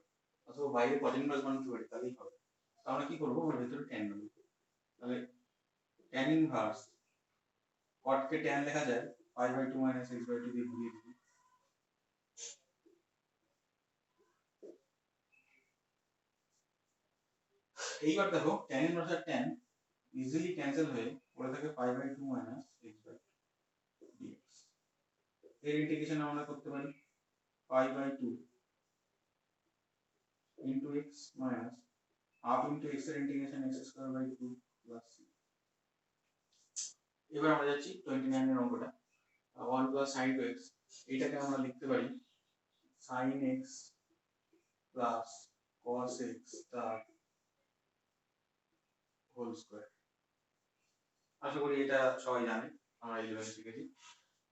অথবা বাইরে cot ইনভার্স বানাতে পারি তাহলেই হবে। তো আমরা কি করব, আমরা ভেতরে tan বানাবো। তাহলে tan ইনভার্স cot কে tan লেখা যায় π/2 - x/2 দিয়ে ঘুরিয়ে দিই। এইবার দেখো tan ইনভার্স আর tan ইজিলি ক্যান্সেল হয়ে পড়ে থাকে π/2 - x/2 dx। এর ইন্টিগ্রেশন আমরা করতে পারি π/2 into x minus half into x এর ইন্টিগ্রেশন x²/2 plus c। এবার আমরা যাচ্ছি 29 এর অঙ্কটা 1 plus sin 2x। এটাকে আমরা লিখতে পারি sin x plus cos x তার হোল স্কয়ার। আশা করি এটা সবাই জানে, আমরা 11 শিখেছি।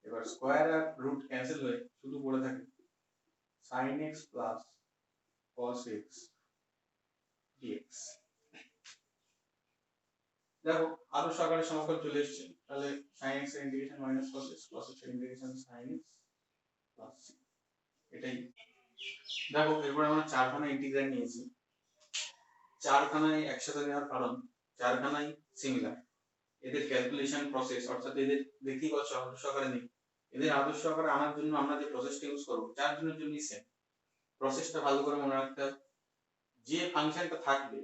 এবার স্কয়ার আর রুট ক্যান্সেল হয়ে শুধু পড়ে থাকে sin x plus cos x dx। দেখো আদর্শ আকারে সমাকল চলে এসেছে, তাহলে sin x এর integration minus cos x, cos x এর integration sin x plus c, এটাই। দেখো এরপর আমরা চারখানা ইন্টিগ্রাল নিয়েছি, চারখানাই একসাথে নেওয়ার কারণ চারখানাই সিমিলার, এদের ক্যালকুলেশন প্রসেস অর্থাৎ এদের দেখতেই পাচ্ছ আদর্শ আকারে নেই, এদের আদর্শ আকারে আনার জন্য আমরা যে প্রসেসটা ইউজ করবো চারজনের জন্যই সেম। প্রসেসটা ভালো করে মনে রাখতে হবে, যে ফাংশনটা থাকবে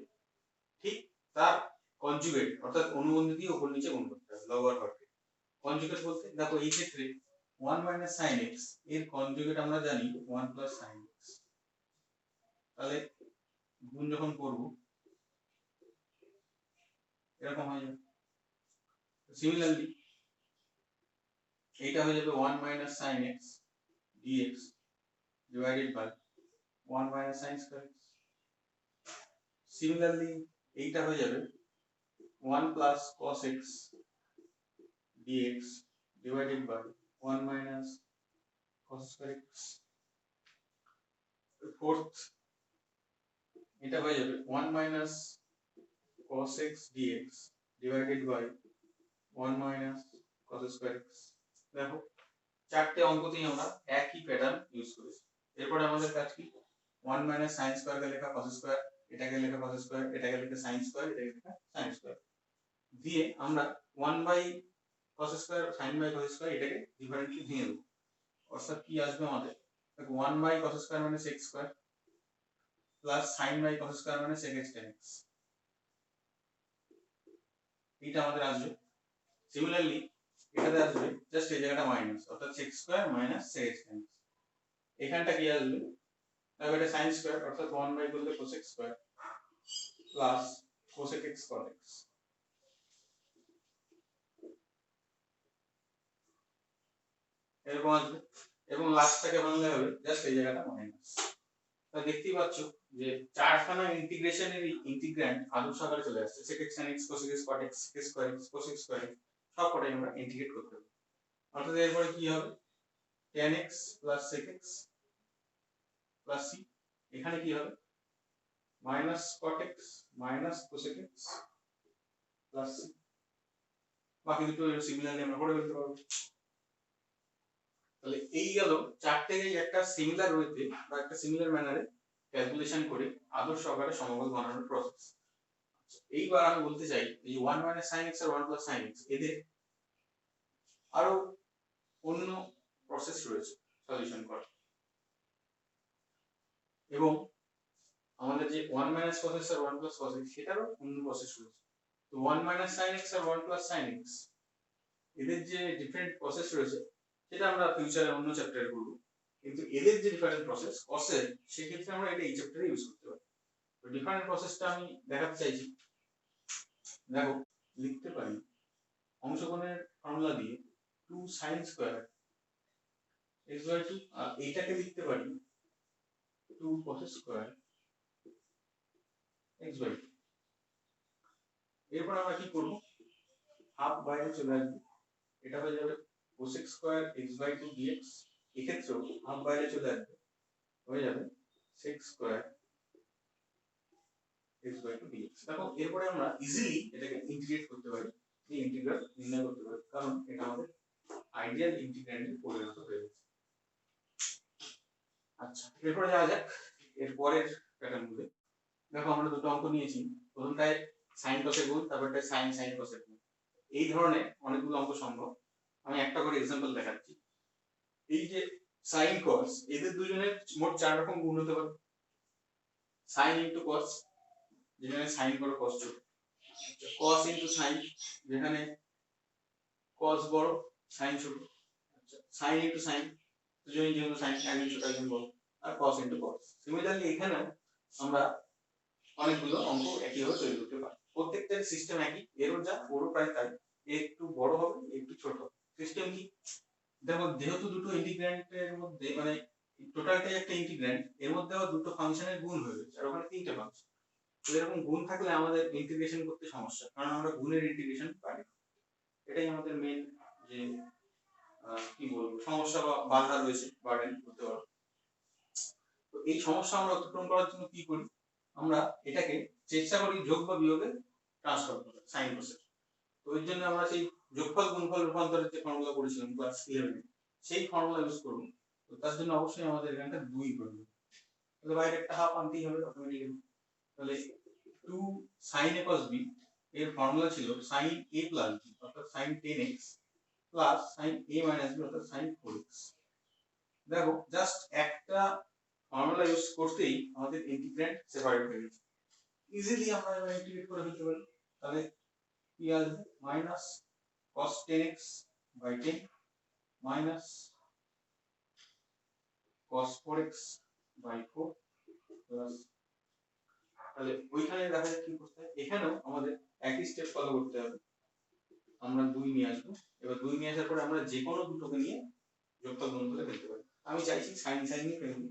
ঠিক তার কনজুগেট অর্থাৎ অনুবন্ধী দিয়ে উপর নিচে গুণ করতে হবে, লব আর হরকে। কনজুগেট বলতে দেখো এই ক্ষেত্রে 1 মাইনাস sin x এর কনজুগেট আমরা জানি 1 প্লাস sin x, তাহলে গুণ যখন করব এরকম হয়ে যাবে। সিমিলারলি এইটা হয়ে যাবে 1 minus sin x dx divided by 1 minus sin square x। Similarly এইটা হয়ে যাবে 1 plus cos x dx divided by 1 minus cos square x। Fourth এটা হয়ে যাবে 1 minus cos x dx divided by 1 minus cos square x। দেখো চারটে অঙ্কতেই আমরা একই প্যাটার্ন ইউজ করেছি। এরপর আমাদের কাজ কি 1 minus sin square কে লেখা cos square, এটাকে লেখা cos square, এটাকে লেখা sin square, এটাকে লেখা sin square দিয়ে আমরা 1 by cos square sin by cos square এটাকে ডিফারেন্টলি ভেঙে দেব, অর্থাৎ কি আসবে আমাদের 1 by cos square মানে sec square plus sin by cos square মানে sec x tan x, এটা আমাদের আসবে। সিমিলারলি এটাতে আসবে জাস্ট এই জায়গাটা মাইনাস অর্থাৎ sec square minus sec x tan x, এখানটা কি আসবে দেখো এটা sin square অর্থাৎ 1 by বলতে cosec square plus cosec x cot x, এরকম আসবে এবং লাস্টটাকে ভাঙলে হবে জাস্ট এই জায়গাটা মাইনাস। তা দেখতেই পাচ্ছ যে চারখানা ইন্টিগ্রেশনের ইন্টিগ্র্যান্ড আদর্শ আকারে চলে আসছে, sec x tan x cosec x cot x sec square x cosec square x সব কটাই আমরা ইন্টিগ্রেট করতে হবে। অর্থাৎ এরপরে কি হবে tan x plus sec x plus c, এখানে কি হবে minus cot x minus cosec x plus c, বাকি দুটো সিমিলারলি আমরা করে ফেলতে পারবো। তাহলে এই গেল চারটেই একটা সিমিলার ওয়েতে বা একটা সিমিলার ম্যানারে ক্যালকুলেশন করে আদর্শ আকারে সমকল বানানোর প্রসেস। এইবার আমি বলতে চাই এই 1 minus sin x আর 1 plus sin x এদের আরো অন্য প্রসেস রয়েছে সলিউশন করার, এবং আমাদের যে 1 minus cos x আর 1 plus cos x সেটারও অন্য প্রসেস রয়েছে। তো 1 minus sin x আর 1 plus sin x এদের যে ডিফারেন্ট প্রসেস রয়েছে সেটা আমরা ফিউচারে অন্য চ্যাপ্টারে করব, কিন্তু এদের যে ডিফারেন্ট প্রসেস কসের সেক্ষেত্রে আমরা এটা এই চ্যাপ্টারে ইউজ করতে পারি। তো ডিফারেন্ট প্রসেসটা আমি দেখাতে চাইছি। দেখো লিখতে পারি অংশগ্রহণের ফর্মুলা দিয়ে 2 sin স্কয়ার x বাই 2, আর এইটাকে লিখতে পারি 2 cos স্কয়ার x বাই 2। এরপর আমরা কি করব হাফ বাইরে চলে আসবে, এটা হয়ে যাবে cosec square x by 2 dx, এক্ষেত্রেও হাফ বাইরে চলে আসবে হয়ে যাবে sec square x by 2 dx। দেখো এরপরে আমরা ইজিলি এটাকে ইন্টিগ্রেট করতে পারি, এই ইন্টিগ্রাল নির্ণয় করতে পারি, কারণ এটা আমাদের আইডিয়াল ইন্টিগ্র্যান্ডে পরিণত হয়ে গেছে। আচ্ছা এরপরে যাওয়া যাক এর পরের প্যাটার্নগুলো। দেখো আমরা দুটো অঙ্ক নিয়েছি, প্রথমটায় sin cos এর গুণ, তারপরটায় sin sin cos এর গুণ। এই ধরনের অনেকগুলো অঙ্ক সম্ভব, আমি একটা করে एग्जांपल দেখাচ্ছি। এই যে sin cos এদের দুজনের মোট চার রকম গুণ হতে পারে। sin into cos যেখানে sin বড় cos ছোট, cos into sin যেখানে cos বড় sin ছোট, আচ্ছা sin into sin দুজনেই যেহেতু sin একজন ছোট একজন বড়, আর cos into cos। সিমিলারলি এখানেও আমরা অনেকগুলো অঙ্ক একইভাবে তৈরি করতে পারি, প্রত্যেকটার সিস্টেম একই, এরও যা ওরও প্রায় তাই, একটু বড় হবে একটু ছোট হবে। সিস্টেম কি দেখো যেহেতু দুটো ইন্টিগ্র্যান্ডের মধ্যে মানে টোটালটাই একটা ইন্টিগ্র্যান্ড, এর মধ্যে আবার দুটো ফাংশনের গুণ হয়ে গেছে আর ওখানে তিনটে ফাংশন। তো এরকম গুণ থাকলে আমাদের ইন্টিগ্রেশন করতে সমস্যা, কারণ আমরা গুণের ইন্টিগ্রেশন পারি, এটাই আমাদের মেন যে কি বলবো সমস্যা বা বাধা রয়েছে, বার্ডেন করতে পারো। তো এই সমস্যা আমরা অতিক্রম করার জন্য কি করি, আমরা এটাকে চেষ্টা করি যোগ বা বিয়োগে ট্রান্সফার করতে সাইন কোসের। ওই জন্য আমরা সেই যোগফল গুণফল রূপান্তরের যে ফর্মুলা করেছিলাম ক্লাস 11 সেই ফর্মুলা ইউজ করব। তো তার জন্য অবশ্যই আমাদের এখানটা 2 করবে, তাহলে বাইরে একটা হাফ আনতেই হবে অটোমেটিক্যালি। তাহলে 2 sin a cos b এর ফর্মুলা ছিল sin a plus b অর্থাৎ sin 10x plus sin a minus b অর্থাৎ sin 4x। দেখো জাস্ট একটা ফর্মুলা ইউজ করতেই আমাদের ইন্টিগ্র্যান্ড সেপারেট হয়ে গেছে, ইজিলি আমরা এবার ইন্টিগ্রেট করে ফেলতে পারি। তাহলে কি আসবে minus cos 10x by 10 minus cos 4x by 4 plus, তাহলে ওইখানে দেখা যাক কি করতে হয়, এখানেও আমাদের একই স্টেপ ফলো করতে হবে। আমরা 2 নিয়ে আসবো, এবার 2 নিয়ে আসার পরে আমরা যে কোনো দুটোকে নিয়ে যোগফল গুণ করে ফেলতে পারি। আমি চাইছি sin নিয়ে ফেলবো।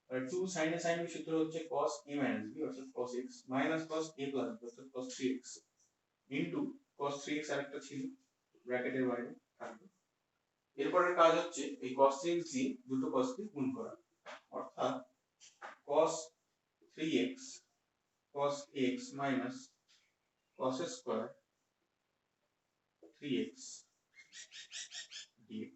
আর 2 sin a sin b সূত্র হচ্ছে cos a minus b অর্থাৎ cos x minus cos a plus b অর্থাৎ cos 3x into cos 3x আরেকটা ছিল ব্র্যাকেটের বাইরে থাকবে। এরপরের কাজ হচ্ছে এই cos 3x দিয়ে দুটো cos কে গুণ করা, অর্থাৎ cos 3x cos x minus cos square 3x dx।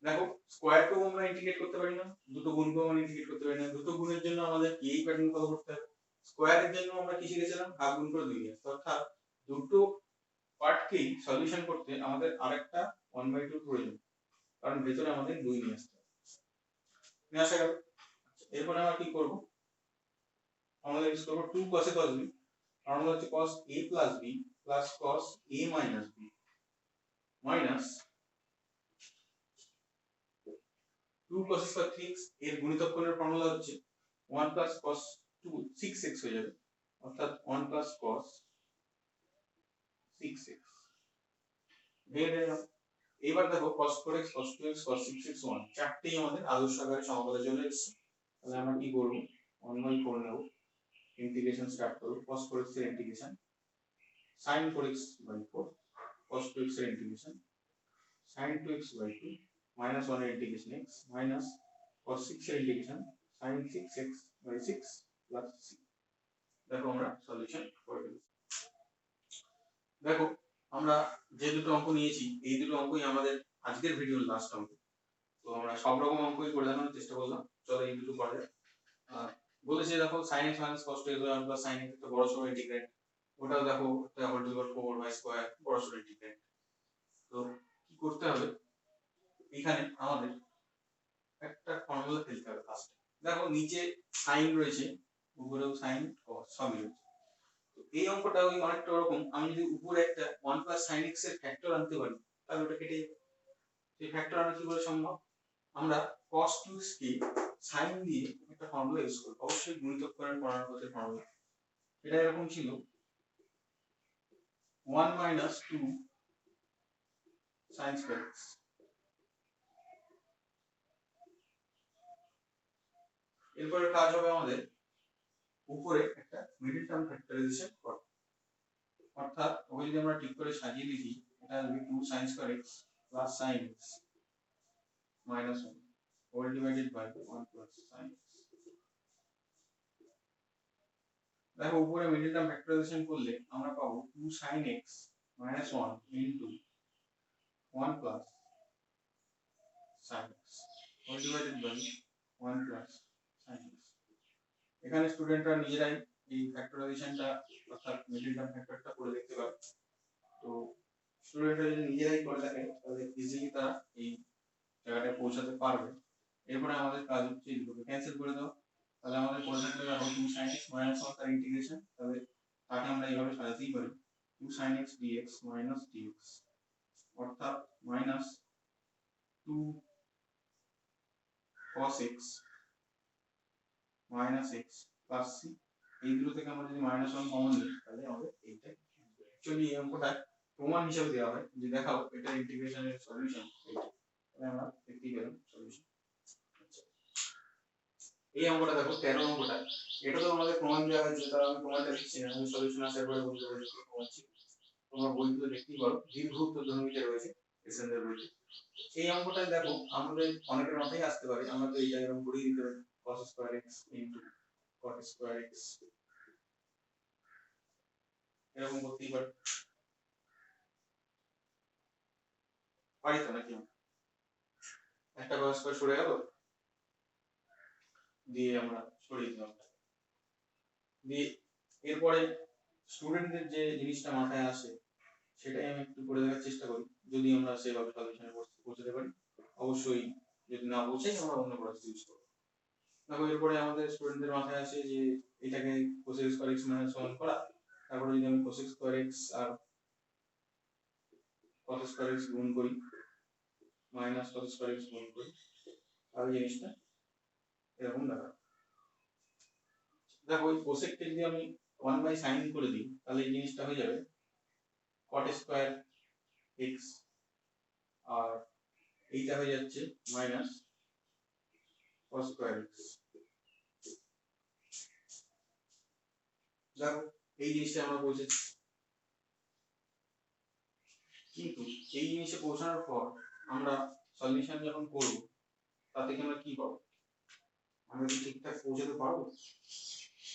দেখো স্কয়ারকেও আমরা ইন্টিগ্রেট করতে পারি না, দুটো গুণকেও আমরা ইন্টিগ্রেট করতে পারি না। দুটো গুণের জন্য আমাদের এই প্যাটার্ন ফলো করতে হবে। স্কয়ারের জন্য আমরা কি শিখেছিলাম, হাফ গুণ করে 2 আসতো, অর্থাৎ দুটো পার্টকেই সলিউশন করতে আমাদের আরেকটা 1/2 প্রয়োজন, কারণ ভেতরে আমাদের 2 নিয়ে আসতে হবে। নিয়ে আসা গেল। এরপরে আমরা কি করব, আমরা ইউজ করব 2 cos a cos b, formula হচ্ছে cos a plus b plus cos a minus b minus 2 cos square 3x এর গুণিতক কোণের ফর্মুলা হচ্ছে 1 plus cos 2 6x হয়ে যাবে, অর্থাৎ 1 plus cos 6x ভেঙে গেল। এবার দেখো cos 4x cos 2x cos 6x 1 চারটেই আমাদের আদর্শ আকারে সমাকলে চলে এসেছে। তাহলে আমরা কি করব, 1/4 নেব, ইন্টিগ্রেশন স্টার্ট করব। cos 4x এর integration sin 4x by 4 cos 2x এর integration sin 2x by 2 minus 1 এর ইন্টিগ্রেশন x minus cos 6 এর integration sin 6x by 6 plus c। দেখো আমরা সলিউশন করে ফেলেছি। দেখো আমরা যে দুটো অঙ্ক নিয়েছি এই দুটো অঙ্কই আমাদের আজকের ভিডিওর লাস্ট অঙ্ক। তো আমরা সব রকম অঙ্কই করে দেখানোর চেষ্টা করলাম, চলো এই দুটো করা যাক। বলেছে দেখো sin x minus cos 2x by 1 plus sin x একটা বড় সরো ইন্টিগ্রেন্ড, ওটাও দেখো whole to the power 4 by square বড় সরো ইন্টিগ্রেন্ড। তো কি করতে হবে, এখানে আমাদের একটা ফর্মুলা ফেলতে হবে ফার্স্ট। দেখো নিচে সাইন রয়েছে, উপরেও সাইন cos সবই রয়েছে। তো এই অঙ্কটা ওই অনেকটা ওরকম, আমি যদি উপরে একটা 1 plus sin x এর ফ্যাক্টর আনতে পারি তাহলে ওটা কেটে যাবে। সেই ফ্যাক্টর আনা কি করে সম্ভব, আমরা cos 2x কে sin দিয়ে একটা ফর্মুলা ইউজ করব, অবশ্যই গুণিতক করার পদের ফর্মুলা। এটা এরকম ছিল 1 minus 2 sin square x। এরপরে কাজ হবে আমাদের উপরে একটা মিডল টার্ম ফ্যাক্টরাইজেশন করা, অর্থাৎ ওই যদি আমরা ঠিক করে সাজিয়ে লিখি এটা হবে 2 sin square x plus sin x minus 1 all divided by 1 plus sin x। দেখো উপরে মিডল টার্ম ফ্যাক্টরাইজেশন করলে আমরা পাবো 2 sin x minus 1 into 1 plus sin x all divided by 1 plus sin x। এখানে স্টুডেন্টরা নিজেরাই এই ফ্যাক্টরাইজেশনটা অর্থাৎ মিডল টার্ম ফ্যাক্টরটা করে দেখতে পারে। তো স্টুডেন্টরা যদি নিজেরাই করে দেখে তাহলে ইজিলি তারা এই জায়গাটায় পৌঁছাতে পারবে। এরপরে আমাদের কাজ হচ্ছে এগুলোকে ক্যান্সেল করে দাও, তাহলে আমাদের পড়ে থাকলে দেখো 2 sin x minus 1 তার ইন্টিগ্রেশন, তাহলে তাকে আমরা এইভাবে সাজাতেই পারি 2 sin x dx minus dx, অর্থাৎ minus 2 cos x minus x plus c। এই দুটো থেকে আমরা যদি -1 কমন নিই তাহলে আমাদের এইটা অ্যাকচুয়ালি এই অঙ্কটা প্রমাণ হিসেবে দেওয়া হয় যে দেখাও এটা ইন্টিগ্রেশনের সলিউশন এইটা, তাহলে আমরা দেখতেই পেলাম সলিউশন। এই অঙ্কটা দেখো 13 অঙ্কটা, এটা তো আমাদের প্রমাণ দেওয়া হয়েছে, তার আমি প্রমাণটা দিচ্ছি না, আমি সলিউশন আসার পরে বলতে পারি প্রমাণছি। তোমরা বইগুলো দেখতেই পারো, দীর্ঘ উত্তরধর্মীতে রয়েছে এসএনদের বইতে। এই অঙ্কটা দেখো আমাদের অনেকের মাথায় আসতে পারে, আমরা তো এইটা এরকম করেই দিতে পারি cos square x into cot square x, এরকম করতেই পারি। পারি তো নাকি? একটা cos স্কয়ার সরে গেল, দিয়ে আমরা সরিয়ে দিলাম। দিয়ে এরপরে স্টুডেন্টদের যে জিনিসটা মাথায় আসে সেটাই আমি একটু করে দেখার চেষ্টা করি, যদি আমরা সেভাবে সলিউশনে পৌঁছাতে পারি। অবশ্যই যদি না পৌঁছাই আমরা অন্য প্রসেস ইউজ করব। দেখো এরপরে আমাদের স্টুডেন্টদের মাথায় আসে যে এটাকে cos স্কয়ার x মাইনাস 1 করা, তারপরে যদি আমি cos স্কয়ার x আর cos স্কয়ার x গুণ করি মাইনাস cos স্কয়ার x গুণ করি, তাহলে জিনিসটা এরকম দাঁড়াবে। দেখো ওই কোসেক কে যদি আমি 1 বাই sin করে দিই তাহলে এই জিনিসটা হয়ে যাবে cot স্কয়ার x, আর এইটা হয়ে যাচ্ছে মাইনাস cos স্কয়ার x। দেখো এই জিনিসটা আমরা পৌঁছেছি, কিন্তু এই জিনিসে পৌঁছানোর পর আমরা সলিউশন যখন করব তাতে কি আমরা কি পাবো, আমরা কি ঠিকঠাক পৌঁছাতে পারবো,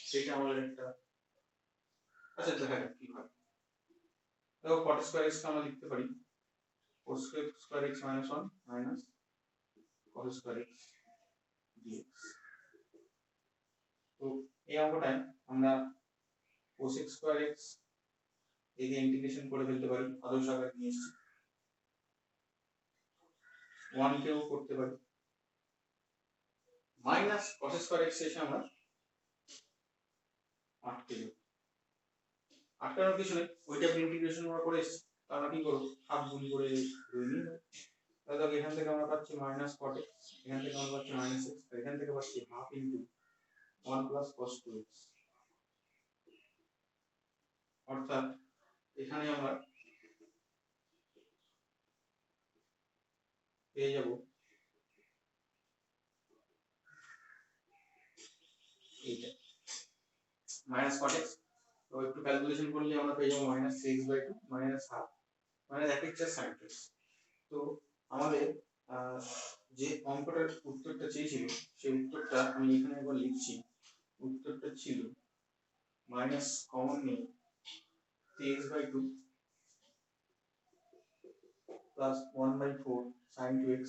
সেটা আমাদের একটা আচ্ছা দেখা যাক কি হয়। দেখো cot স্কয়ার x কে আমরা লিখতে পারি cos square x minus 1 minus cos square x dx। তো এই অঙ্কটায় আমরা cos স্কয়ার x একে ইন্টিগ্রেশন করে ফেলতে পারি, আদর্শ আকারে নিয়ে এসেছি, 1 কেও করতে পারি, মাইনাস cos স্কয়ার x এসে আমরা আটকে দেব। আটকানোর কিছু নেই, ওইটা ইন্টিগ্রেশন আমরা করে এসেছি, আমরা কি করবো হাফ গুণ করে ধরে নিই। তাহলে এখান থেকে আমরা পাচ্ছি মাইনাস cot x, এখান থেকে আমরা পাচ্ছি মাইনাস x, আর এখান থেকে পাচ্ছি half into 1 plus cos 2x, অর্থাৎ এখানে আমরা পেয়ে যাব এইটা মাইনাস cot x। তো একটু ক্যালকুলেশন করলে আমরা পেয়ে যাবো মাইনাস 3x/2 মাইনাস হাফ মানে এক এক sin x। তো আমাদের যে অঙ্কটার উত্তরটা চেয়েছিল সেই উত্তরটা আমি এখানে একবার লিখছি। উত্তরটা ছিল মাইনাস কমন নিয়ে 3x/2 plus 1/4 sin 2x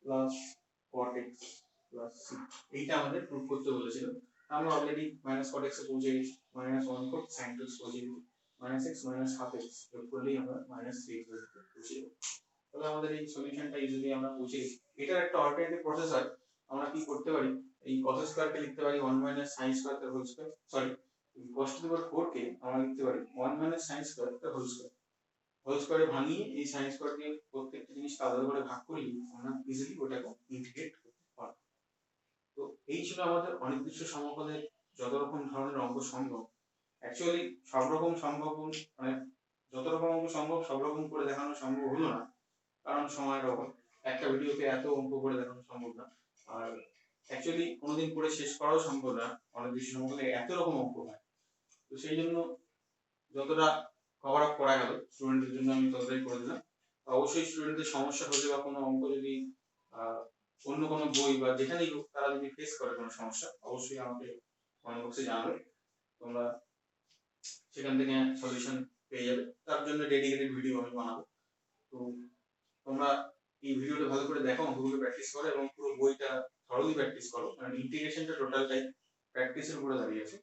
plus cot x plus c, এইটা আমাদের প্রুফ করতে বলেছিল। আমরা অলরেডি মাইনাস cot x এ পৌঁছে গেছি, মাইনাস 1/4 sin 2x পৌঁছে গেছি, minus x minus half x যোগ করলেই আমরা মাইনাস 3x/2 পৌঁছে যাব। তাহলে আমাদের এই সলিউশনটা ইজিলি আমরা পৌঁছে গেছি। এটার একটা অল্টারনেটিভ প্রসেস হয়, আমরা কি করতে পারি এই cos স্কয়ার কে লিখতে পারি 1 মাইনাস sin স্কয়ার তার whole square, sorry cos to the power 4 কে আমরা লিখতে পারি 1 মাইনাস sin স্কয়ার তার হোল স্কয়ার। হোল স্কয়ারে ভাঙিয়ে এই sin স্কয়ার দিয়ে প্রত্যেকটা জিনিসকে আলাদা করে ভাগ করলে আমরা ইজিলি ওটাকে ইন্টিগ্রেট করতে পারব। তো এই ছিল আমাদের অনির্দিষ্ট সমকলের যত রকম ধরনের অঙ্ক সম্ভব। অ্যাকচুয়ালি সব রকম সম্ভব মানে যত রকম অঙ্ক সম্ভব সব রকম করে দেখানো সম্ভব হলো না, কারণ সময়ের অভাব, একটা ভিডিওতে এত অঙ্ক করে দেখানো সম্ভব না, আর অ্যাকচুয়ালি কোনোদিন করে শেষ করাও সম্ভব না, অনির্দিষ্ট সমকলে এত রকম অঙ্ক হয়। তো সেই জন্য যতটা কভার আপ করা গেল স্টুডেন্টদের জন্য আমি ততটাই করে দিলাম। অবশ্যই স্টুডেন্টদের সমস্যা হলে বা কোনো অঙ্ক যদি অন্য কোনো বই বা যেখানেই হোক তারা যদি ফেস করে কোনো সমস্যা অবশ্যই আমাকে কমেন্ট বক্সে জানাবে, তোমরা সেখান থেকে সলিউশন পেয়ে যাবে। তার জন্য ডেডিকেটেড ভিডিও আমি বানাবো। তো তোমরা এই ভিডিওটা ভালো করে দেখো, অঙ্কগুলো প্র্যাকটিস করো এবং পুরো বইটা থরলি প্র্যাকটিস করো, কারণ ইন্টিগ্রেশনটা টোটালটাই প্র্যাকটিসের উপরে দাঁড়িয়ে আছে।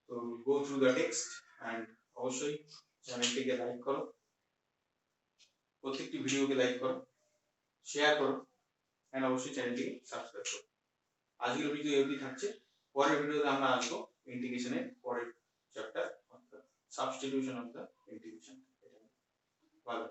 তো go through the text and অবশ্যই চ্যানেলটিকে লাইক করো, প্রত্যেকটি ভিডিওকে লাইক করো, শেয়ার করো অ্যান্ড অবশ্যই চ্যানেলটিকে সাবস্ক্রাইব করো। আজকের ভিডিও এই অবধি থাকছে, পরের ভিডিওতে আমরা আসবো ইন্টিগ্রেশনের পরের চ্যাপ্টার অর্থাৎ সাবস্টিটিউশন অফ দ্য ইন্টিগ্রেশন। ভালো।